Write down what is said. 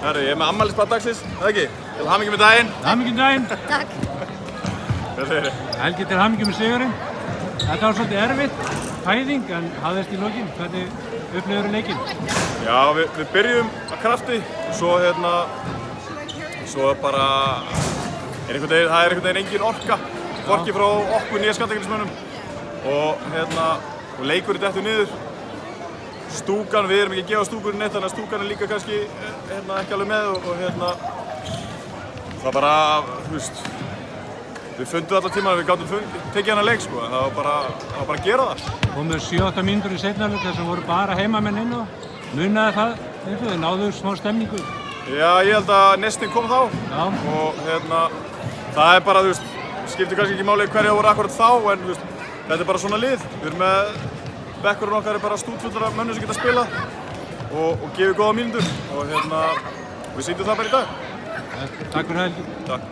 Herru, ég með afmælisbarn dagsins, það ekki? Til hamingju með daginn. Hamingju með daginn. Takk. Hvað segir þið? Helgi til hamingju með sigurinn. Þetta var svolítið erfitt fæðing en hafðist í lokin. Hvernig upplifur þið leikinn? Já, við byrjum að krafti og svo bara það er einhvern veginn engin orka, hvorki frá okkur nýja Skandinavísmönnum og leikurinn dettur niður. Stúkan, við erum ekki að gefa stúkunni neitt, þannig að stúkan er líka kannski ekki alveg með og það bara, þú veist, við fundum allar tíma að við gátum tekið hana leik, sko, það var bara að gera það. Komum 7-8 mínútur í seinni hálfleik þar sem voru bara heimamenn inn og munaði það eins og þau náðu smá stemningu. Já, ég held að nestin kom þá og það er bara, þú veist, skiptir kannski ekki máli hverja voru akkurat þá en þú veist, þetta er bara svona lið. Við erum með bekkurinn okkar er bara stútfullar af mönnum sem geta spilað og gefið góða mínútur og við sýndum það bara í dag. Takk fyrir Helgi. Takk.